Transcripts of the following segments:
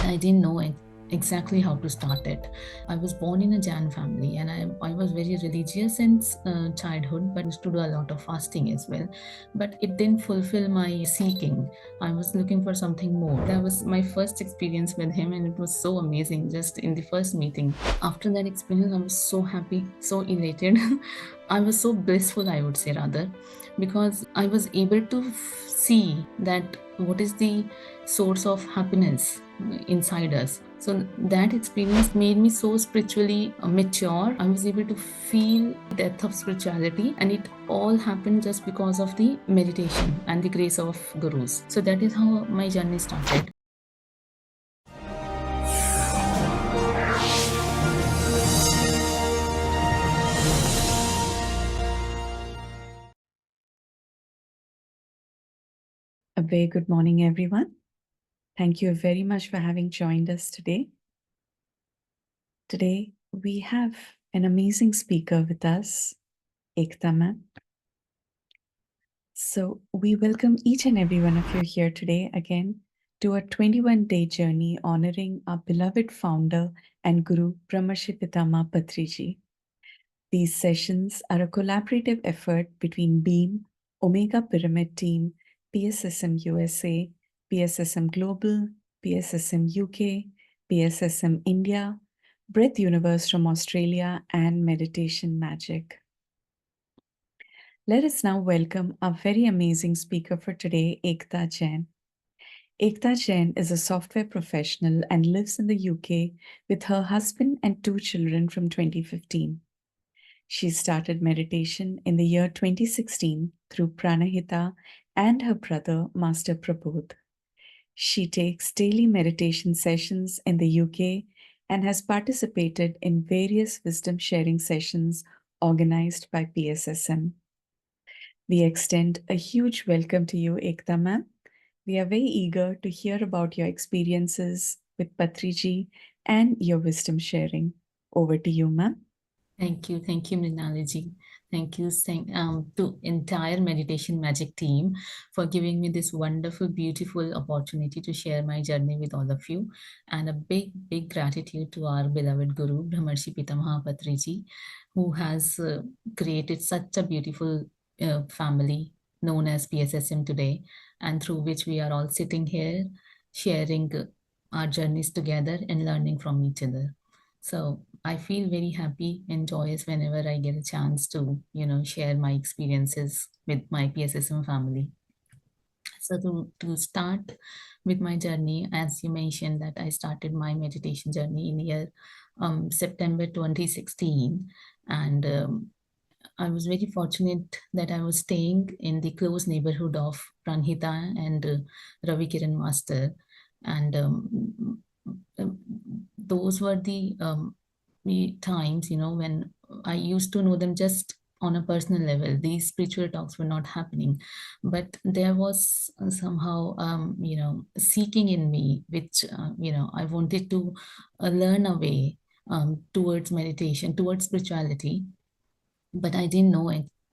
I didn't know exactly how to start it. I was born in a Jain family, and I was very religious since childhood, but used to do a lot of fasting as well. But it didn't fulfill my seeking. I was looking for something more. That was my first experience with him, and it was so amazing just in the first meeting. After that experience, I was so happy, so elated. I was so blissful, I would say, rather, because I was able to see that what is the source of happiness inside us. So that experience made me so spiritually mature. I was able to feel the depth of spirituality, and it all happened just because of the meditation and the grace of gurus. So that is how my journey started. A very good morning, everyone. Thank you very much for having joined us today. Today, we have an amazing speaker with us, Ekta ma'am. So, we welcome each and every one of you here today again to a 21-day journey honoring our beloved founder and Guru Brahmarshi Patriji. These sessions are a collaborative effort between BEAM, Omega Pyramid Team, PSSM USA, PSSM Global, PSSM UK, PSSM India, Breath Universe from Australia, and Meditation Magic. Let us now welcome our very amazing speaker for today, Ekta Jain. Ekta Jain is a software professional and lives in the UK with her husband and 2 children from 2015. She started meditation in the year 2016 through Pranahita and her brother, Master Prabodh. She takes daily meditation sessions in the UK and has participated in various wisdom sharing sessions organized by PSSM. We extend a huge welcome to you, Ekta ma'am. We are very eager to hear about your experiences with Patriji and your wisdom sharing. Over to you, ma'am. Thank you, Mrinaliji. Thank you to entire Meditation Magic team for giving me this wonderful, beautiful opportunity to share my journey with all of you. And a big, big gratitude to our beloved Guru, Brahmarshi Maharshi Patriji, who has created such a beautiful family known as PSSM today, and through which we are all sitting here sharing our journeys together and learning from each other. So I feel very happy and joyous whenever I get a chance to, share my experiences with my PSSM family. So to start with my journey, as you mentioned, that I started my meditation journey in year September 2016, and I was very fortunate that I was staying in the close neighborhood of Pranhita and Ravi Kiran Master, and those were the times, when I used to know them just on a personal level. These spiritual talks were not happening, but there was somehow, seeking in me, which, I wanted to learn a way towards meditation, towards spirituality, but I didn't know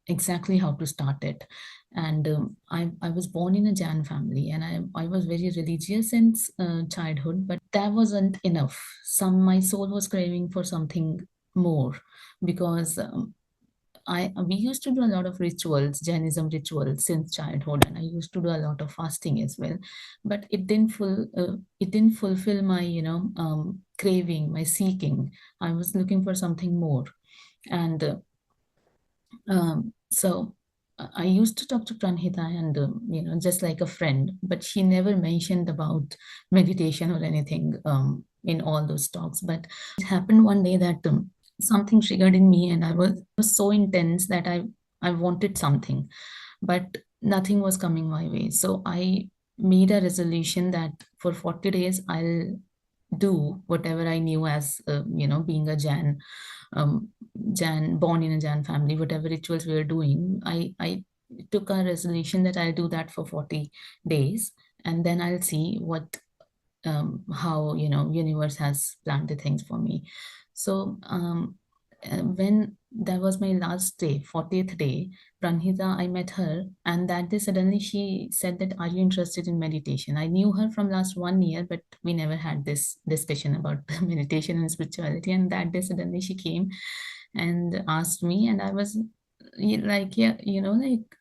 exactly how to start it. And I was born in a Jain family, and I was very religious since childhood, but that wasn't enough. My soul was craving for something more, because we used to do a lot of rituals, Jainism rituals since childhood, and I used to do a lot of fasting as well. But it didn't fulfill my craving, my seeking. I was looking for something more, and so I used to talk to Pranhita, and just like a friend, but she never mentioned about meditation or anything in all those talks. But it happened one day that something triggered in me, and was so intense that I wanted something, but nothing was coming my way. So I made a resolution that for 40 days I'll do whatever I knew as being a Jan, born in a Jan family, whatever rituals we were doing. I took a resolution that I'll do that for 40 days, and then I'll see how universe has planned the things for me. So when that was my last day, 40th day, Pranhita, I met her, and that day suddenly she said that, "Are you interested in meditation?" I knew her from last 1 year, but we never had this discussion about meditation and spirituality. And that day suddenly she came and asked me, and I was like, yeah, like,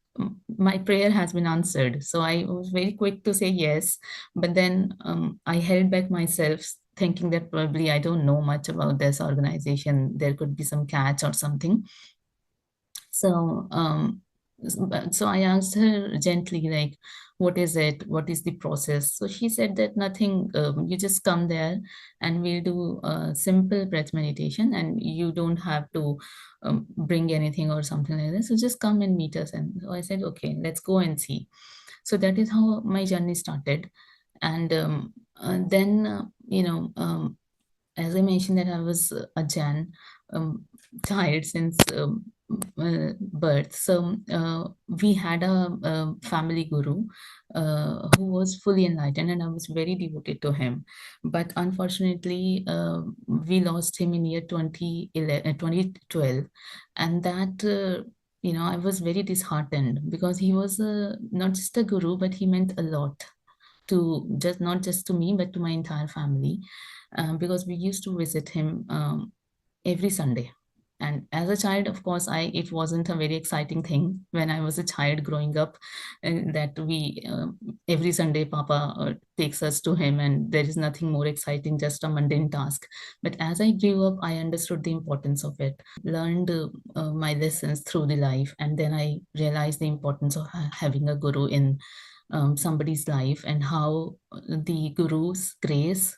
my prayer has been answered. So I was very quick to say yes, but then I held back myself, thinking that probably I don't know much about this organization. There could be some catch or something. So, so I asked her gently, like, what is it? What is the process? So she said that nothing, you just come there and we'll do a simple breath meditation, and you don't have to bring anything or something like that. So just come and meet us. And so I said, okay, let's go and see. So that is how my journey started. And then, as I mentioned, that I was a Jan um, child since birth. So we had a family guru who was fully enlightened, and I was very devoted to him. But unfortunately, we lost him in year 2012, and that. I was very disheartened because he was not just a guru, but he meant a lot to just not just to me but to my entire family, because we used to visit him every Sunday. And as a child, of course, I it wasn't a very exciting thing when I was a child growing up, and that we every Sunday Papa takes us to him, and there is nothing more exciting, just a mundane task. But as I grew up, I understood the importance of it. I learned my lessons through the life, and then I realized the importance of having a guru in somebody's life, and how the guru's grace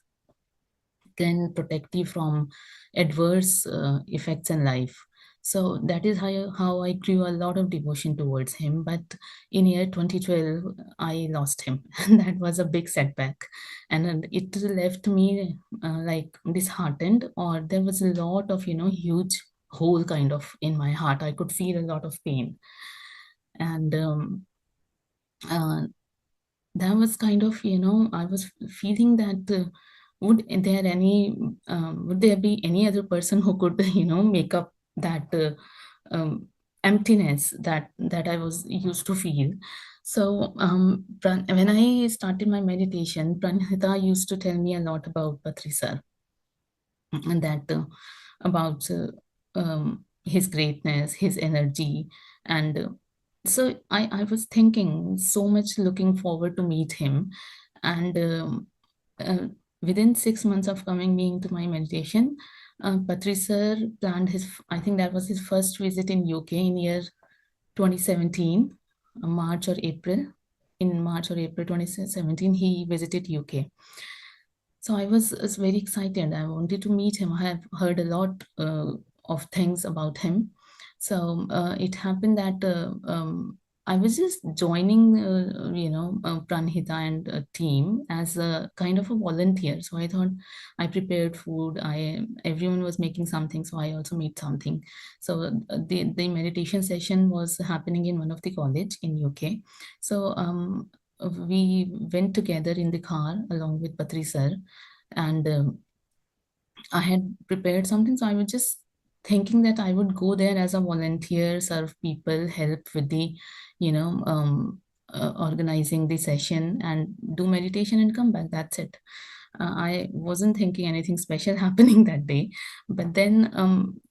can protect you from adverse effects in life. So that is how I grew a lot of devotion towards him. But in year 2012, I lost him. And that was a big setback. And it left me like disheartened, or there was a lot of, huge hole kind of in my heart. I could feel a lot of pain. And uh, that was kind of, I was feeling that would there be any other person who could make up that emptiness that I was used to feel. So when I started my meditation, Pranhita used to tell me a lot about Patri sir, and that about his greatness, his energy. And so I was thinking so much, looking forward to meet him. And uh, within 6 months of coming being to my meditation, Patri sir planned I think that was his first visit in UK in year 2017, March or April. In March or April 2017, he visited UK. So I was very excited. I wanted to meet him. I have heard a lot of things about him. So it happened that I was just joining, Pranhita and a team as a kind of a volunteer. So I thought I prepared food. Everyone was making something, so I also made something. So the meditation session was happening in one of the college in UK. So we went together in the car along with Patri sir, and I had prepared something. So I was just thinking that I would go there as a volunteer, serve people, help with the, organizing the session and do meditation and come back. That's it. I wasn't thinking anything special happening that day. But then,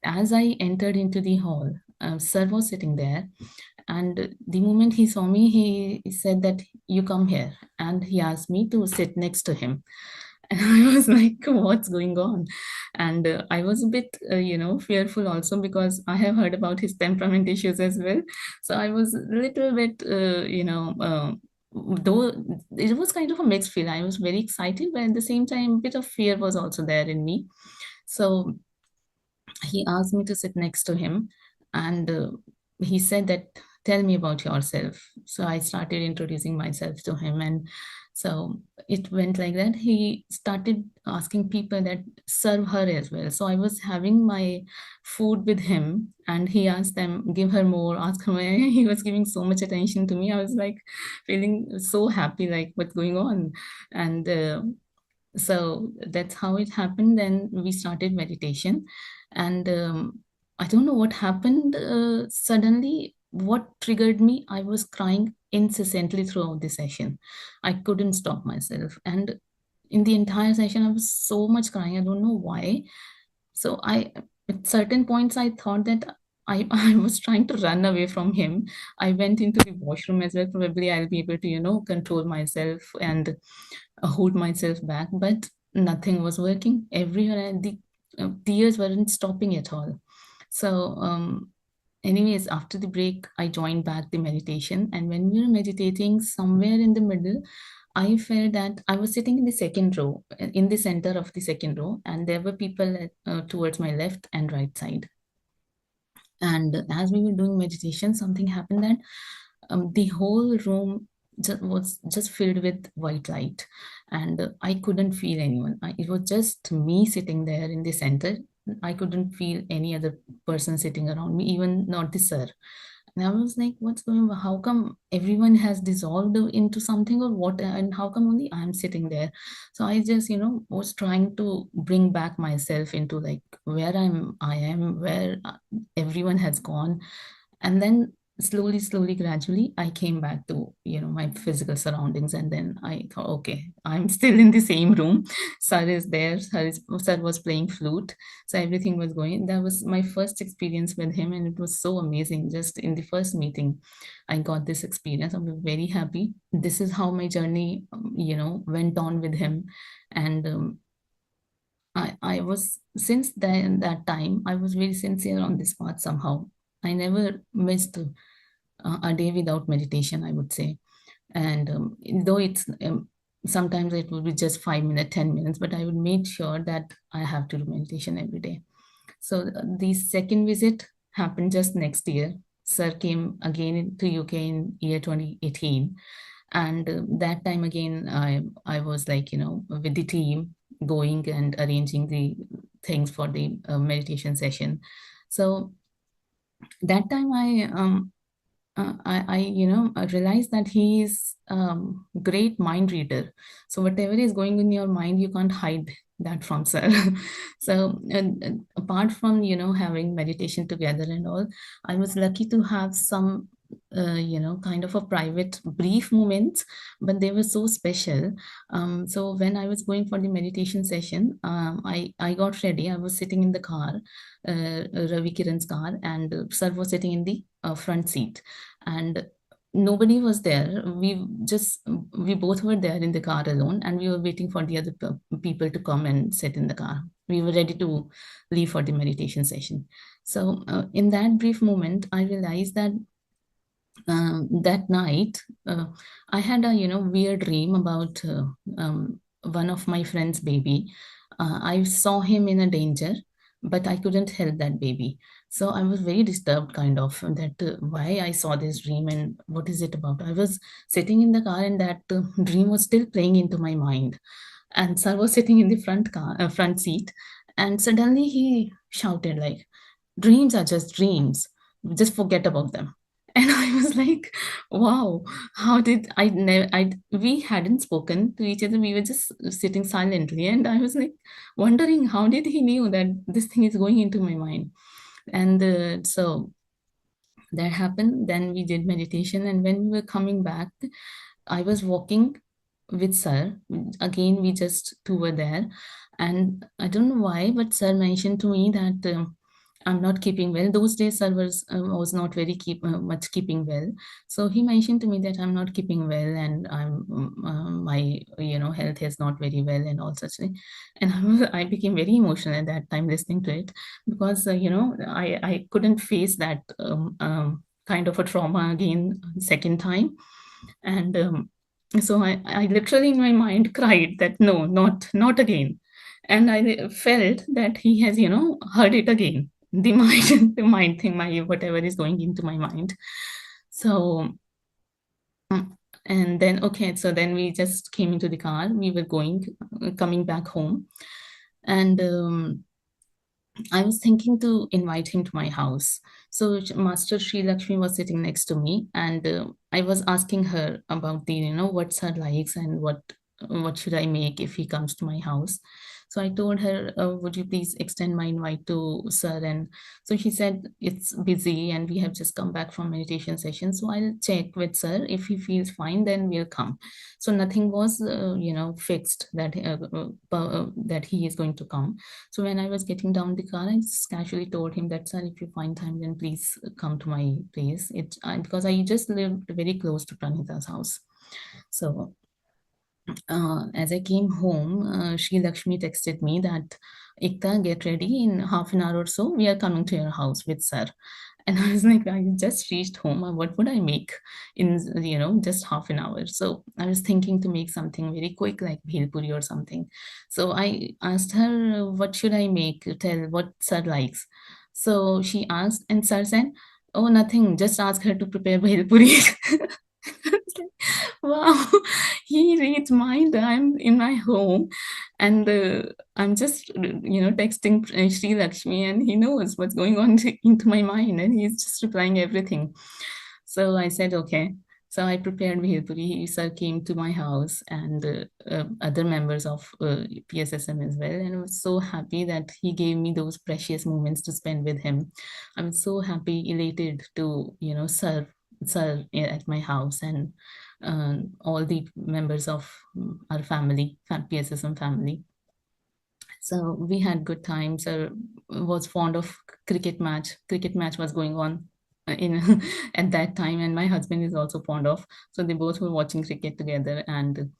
as I entered into the hall, sir was sitting there, and the moment he saw me, he said that, "You come here," and he asked me to sit next to him. And I was like, what's going on? And I was a bit, fearful also, because I have heard about his temperament issues as well. So I was a little bit, though it was kind of a mixed feel. I was very excited, but at the same time, a bit of fear was also there in me. So he asked me to sit next to him, and he said that, "Tell me about yourself." So I started introducing myself to him, and so it went like that. He started asking people that serve her as well. So I was having my food with him, and he asked them, "Give her more, ask her more." He was giving so much attention to me. I was like feeling so happy, like, what's going on? And so that's how it happened. Then we started meditation, and I don't know what happened. Suddenly, what triggered me, I was crying incessantly throughout the session. I couldn't stop myself. And in the entire session, I was so much crying. I don't know why. So at certain points, I thought that I was trying to run away from him. I went into the washroom as well. Probably I'll be able to, control myself and hold myself back. But nothing was working. Everywhere, the tears weren't stopping at all. So, anyways, after the break, I joined back the meditation. And when we were meditating, somewhere in the middle, I felt that I was sitting in the second row, in the center of the second row, and there were people towards my left and right side. And as we were doing meditation, something happened that the whole room was just filled with white light, and I couldn't feel anyone. It was just me sitting there in the center. I couldn't feel any other person sitting around me, even not the sir. And I was like, what's going on? How come everyone has dissolved into something or what? And how come only I'm sitting there? So I just, was trying to bring back myself into like where I am, where everyone has gone. And then slowly, gradually, I came back to, my physical surroundings. And then I thought, okay, I'm still in the same room. Sir is there. Sir was playing flute. So everything was going. That was my first experience with him. And it was so amazing. Just in the first meeting, I got this experience. I'm very happy. This is how my journey, went on with him. And I was, since then, that time, I was very sincere on this path somehow. I never missed a day without meditation, I would say. And though it's sometimes it would be just 5 minutes, 10 minutes, but I would make sure that I have to do meditation every day. So the second visit happened just next year. Sir came again to UK in year 2018. And that time again, I was like, with the team going and arranging the things for the meditation session. So that time I realized that he is great mind reader. So whatever is going in your mind, you can't hide that from sir. So apart from having meditation together and all, I was lucky to have some kind of a private brief moments, but they were so special. So when I was going for the meditation session, I got ready. I was sitting in the car, Ravi Kiran's car, and sir was sitting in the front seat, and nobody was there. We both were there in the car alone, and we were waiting for the other people to come and sit in the car. We were ready to leave for the meditation session. So in that brief moment, I realized that that night I had a weird dream about one of my friend's baby. I saw him in a danger, but I couldn't help that baby. So I was very disturbed, kind of, that why I saw this dream and what is it about. I was sitting in the car, and that dream was still playing into my mind. And sir was sitting in the front seat, and suddenly he shouted like, dreams are just dreams, just forget about them. And I was like, wow, how did I never I we hadn't spoken to each other. We were just sitting silently, and I was like wondering how did he knew that this thing is going into my mind. And so that happened. Then we did meditation, and when we were coming back, I was walking with sir. Again, we just two were there, and I don't know why, but sir mentioned to me that I'm not keeping well. Those days, sir was not very much keeping well. So he mentioned to me that I'm not keeping well, and my health is not very well, and all such thing. And I became very emotional at that time listening to it, because I couldn't face that kind of a trauma again second time. And so I literally in my mind cried that no, not again. And I felt that he has heard it again, the mind the mind thing, my whatever is going into my mind. So mm, and then okay, so then we just came into the car. We were coming back home, and I was thinking to invite him to my house. So Master Sri Lakshmi was sitting next to me, and I was asking her about the, what's her likes and what what should I make if he comes to my house. So I told her, would you please extend my invite to sir? And so she said, it's busy and we have just come back from meditation session. So I'll check with sir. If he feels fine, then we'll come. So nothing was, fixed that he is going to come. So when I was getting down the car, I just casually told him that, sir, if you find time, then please come to my place. Because I just lived very close to Pranita's house. So as I came home, Sri Lakshmi texted me that, Ekta, get ready in half an hour or so. We are coming to your house with sir. And I was like, I just reached home. What would I make in, just half an hour? So I was thinking to make something very quick, like bhel puri or something. So I asked her, what should I make? Tell what sir likes. So she asked, and sir said, oh, nothing. Just ask her to prepare bhel puri. Wow, he reads mind. I'm in my home, and I'm just texting Sri Lakshmi, and he knows what's going on into my mind, and he's just replying everything. So I said okay. So I prepared Bhilpuri. He sir came to my house, and other members of PSSM as well, and I was so happy that he gave me those precious moments to spend with him. I was so happy, elated to serve at my house, and all the members of our family, PSSM family. So we had good times. Was fond of cricket match. Cricket match was going on in at that time, and my husband is also fond of. So they both were watching cricket together, and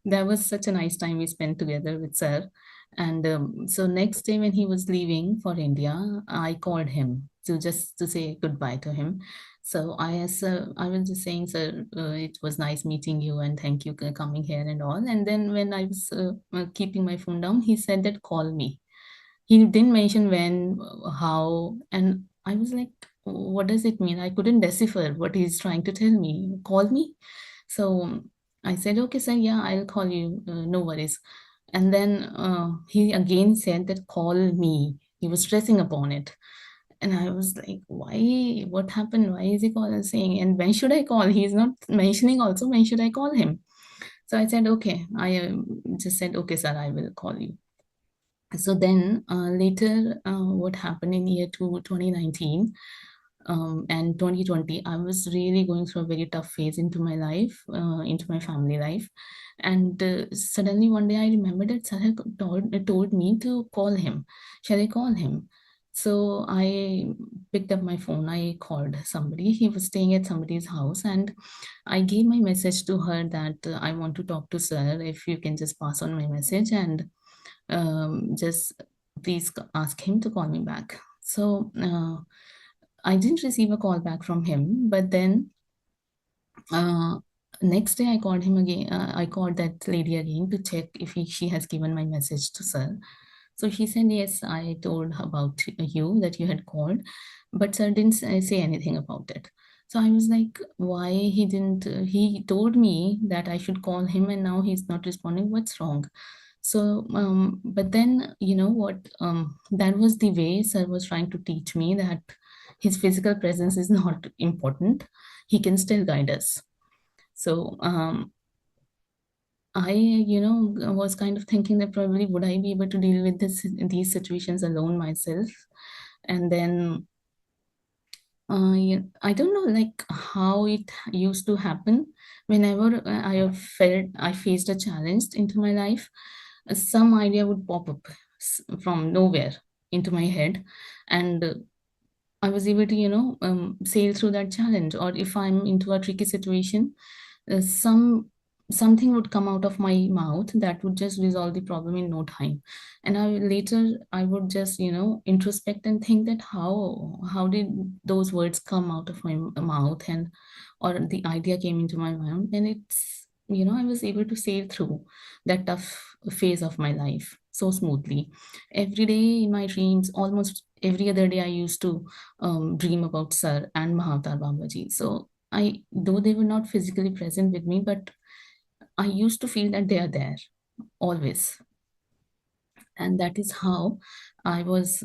that was such a nice time we spent together with sir. And so next day when he was leaving for India, I called him to say goodbye to him. So I was just saying, sir, it was nice meeting you and thank you for coming here and all. And then when I was keeping my phone down, he said that call me. He didn't mention when, how, and I was like, what does it mean? I couldn't decipher what he's trying to tell me. Call me. So I said, okay, sir, yeah, I'll call you. No worries. And then he again said that call me. He was stressing upon it. And I was like, why? What happened? Why is he calling saying? And when should I call? He's not mentioning also when should I call him? So I said, okay. I just said, okay, sir, I will call you. So then later, what happened in year 2019 and 2020, I was really going through a very tough phase into my life, into my family life. And suddenly one day I remembered that Sarah told me to call him. Shall I call him? So I picked up my phone. I called somebody. He was staying at somebody's house, and I gave my message to her that I want to talk to sir. If you can just pass on my message, and just please ask him to call me back. So I didn't receive a call back from him, but then uh, next day I called him again. I called that lady again to check if she has given my message to sir. So she said, yes, I told about you that you had called, but sir didn't say anything about it. So I was like, why he didn't? He told me that I should call him, and now he's not responding. What's wrong? So, but then, you know what? That was the way sir was trying to teach me that his physical presence is not important. He can still guide us. So, I, was kind of thinking that probably would I be able to deal with these situations alone myself? And then I don't know like how it used to happen. Whenever I have felt I faced a challenge into my life, some idea would pop up from nowhere into my head, and I was able to, sail through that challenge. Or if I'm into a tricky situation, uh, some something would come out of my mouth that would just resolve the problem in no time. And I would just, introspect and think that how did those words come out of my mouth, and or the idea came into my mind, and I was able to sail through that tough phase of my life so smoothly. Every day in my dreams, almost every other day, I used to dream about Sir and Mahavatar Babaji. So though they were not physically present with me, but I used to feel that they are there always. And that is how I was,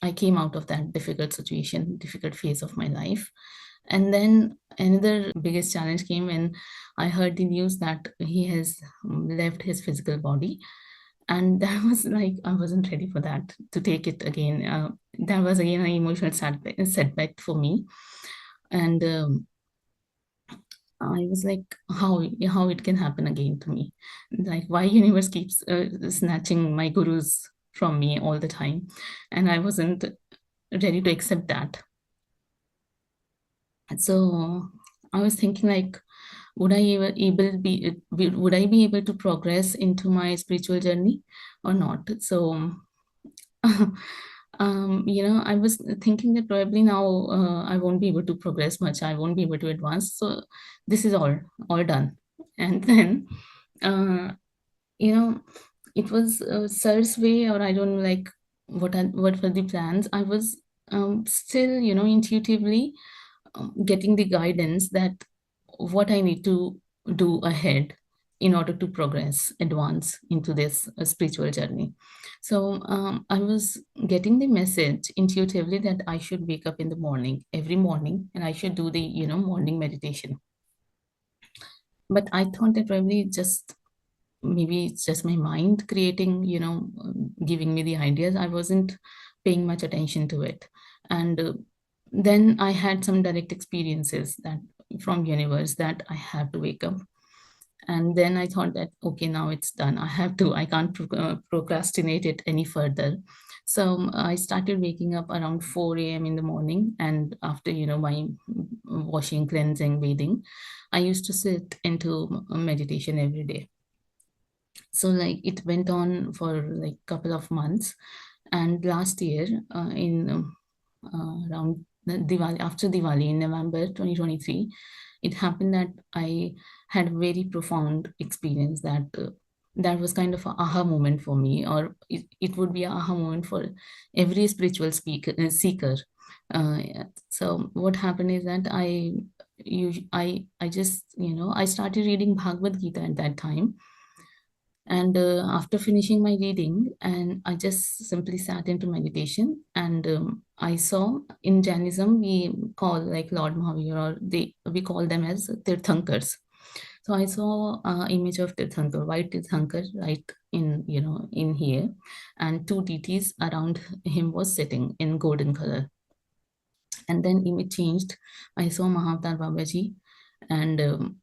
I came out of that difficult situation, difficult phase of my life. And then another biggest challenge came when I heard the news that he has left his physical body. And that was like, I wasn't ready for that to take it again. That was again an emotional setback for me. And I was like, how it can happen again to me? Like, why universe keeps snatching my gurus from me all the time? And I wasn't ready to accept that. So I was thinking like, would I be able to progress into my spiritual journey or not? So I was thinking that probably now I won't be able to progress much. I won't be able to advance. So this is all done. And then uh, you know, it was Sir's way, or I don't know, like what were the plans. I was still, intuitively getting the guidance that what I need to do ahead in order to progress, advance into this spiritual journey. So I was getting the message intuitively that I should wake up in the morning, every morning, and I should do the, morning meditation. But I thought that probably just maybe it's just my mind creating, giving me the ideas. I wasn't paying much attention to it. And then I had some direct experiences that from universe that I have to wake up. And then I thought that okay, now it's done, I can't procrastinate it any further. So I started waking up around 4 a.m. in the morning, and after my washing, cleansing, bathing, I used to sit into meditation every day. So like it went on for like couple of months. And last year, in around Diwali, after Diwali in November 2023, it happened that I had a very profound experience that that was kind of a aha moment for me, or it would be a aha moment for every spiritual seeker. So what happened is that I just I started reading Bhagavad Gita at that time. And after finishing my reading, and I just simply sat into meditation, and I saw in Jainism we call like Lord Mahavir, or we call them as Tirthankars. So I saw image of Tirthankar, white Tirthankar, right in here, and two deities around him was sitting in golden color. And then image changed. I saw Mahavatar Babaji, and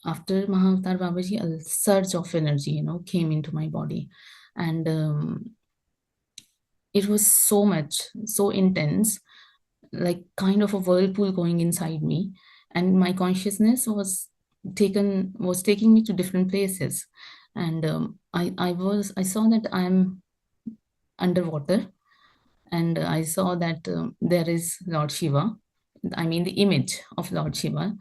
after Mahavatar Babaji, a surge of energy, came into my body. And it was so much, so intense, like kind of a whirlpool going inside me. And my consciousness was taking me to different places. And I saw that I'm underwater, and I saw that there is Lord Shiva. I mean, the image of Lord Shiva.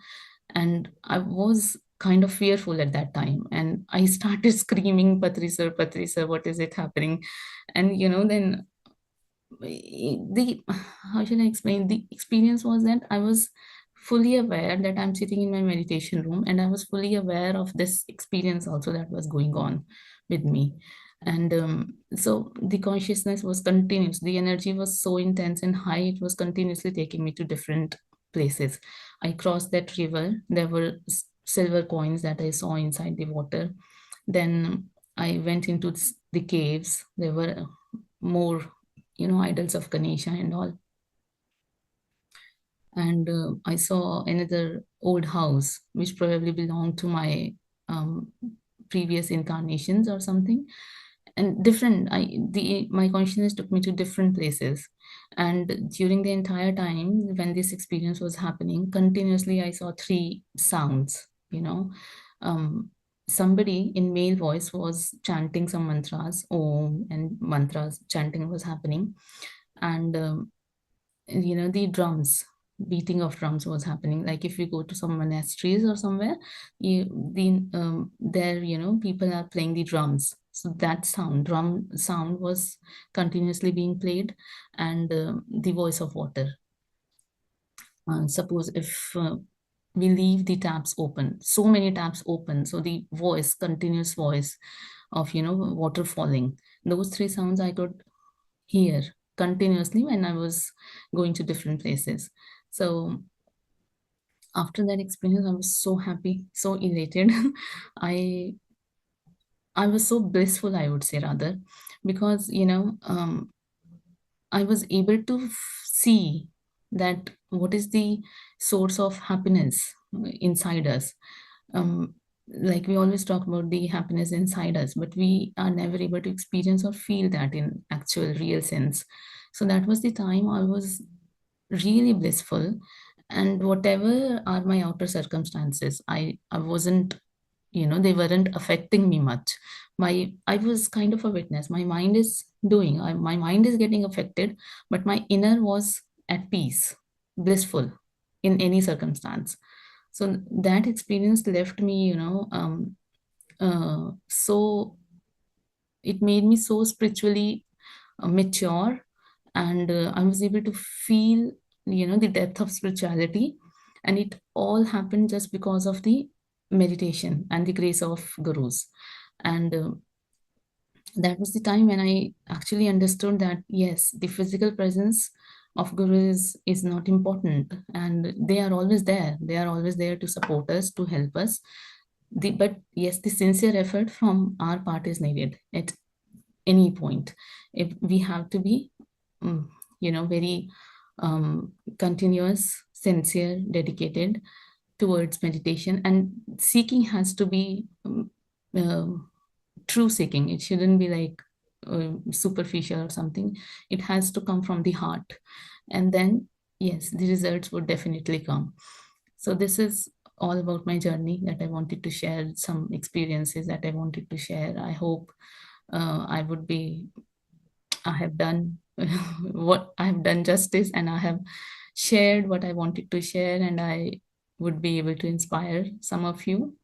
And I was kind of fearful at that time. And I started screaming, Patri sir, what is it happening? And, then the how should I explain? The experience was that I was fully aware that I'm sitting in my meditation room, and I was fully aware of this experience also that was going on with me. And so the consciousness was continuous. The energy was so intense and high, it was continuously taking me to different places. I crossed that river. There were silver coins that I saw inside the water. Then I went into the caves. There were more, idols of Ganesha and all. And I saw another old house, which probably belonged to my um, previous incarnations or something. And different, my consciousness took me to different places. And during the entire time when this experience was happening, continuously I saw three sounds. Um, Somebody in male voice was chanting some mantras, om, and mantras chanting was happening. And the drums, beating of drums was happening. Like if you go to some monasteries or somewhere, there people are playing the drums. So that drum sound was continuously being played. And the voice of water. Suppose if we leave the taps open, so many taps open, so the voice, continuous voice of water falling, those three sounds I could hear continuously when I was going to different places. So After that experience, I was so happy, so elated. I I was so blissful, I would say, rather, because I was able to see that what is the source of happiness inside us. Um, like we always talk about the happiness inside us, but we are never able to experience or feel that in actual real sense. So that was the time I was really blissful, and whatever are my outer circumstances, I wasn't, they weren't affecting me much. I was kind of a witness. My mind is my mind is getting affected, but my inner was at peace, blissful in any circumstance. So that experience left me, so it made me so spiritually mature, and I was able to feel, the depth of spirituality, and it all happened just because of the meditation and the grace of gurus. And that was the time when I actually understood that yes, the physical presence of gurus is not important, and they are always there. They are always there to support us, to help us. But yes, the sincere effort from our part is needed at any point. If we have to be, mm, very continuous, sincere, dedicated towards meditation, and seeking has to be true seeking. It shouldn't be like superficial or something. It has to come from the heart, and then yes, the results would definitely come. So this is all about my journey that I wanted to share, some experiences that I wanted to share. I hope I would be, I have done what I have done justice, and I have shared what I wanted to share, and I would be able to inspire some of you.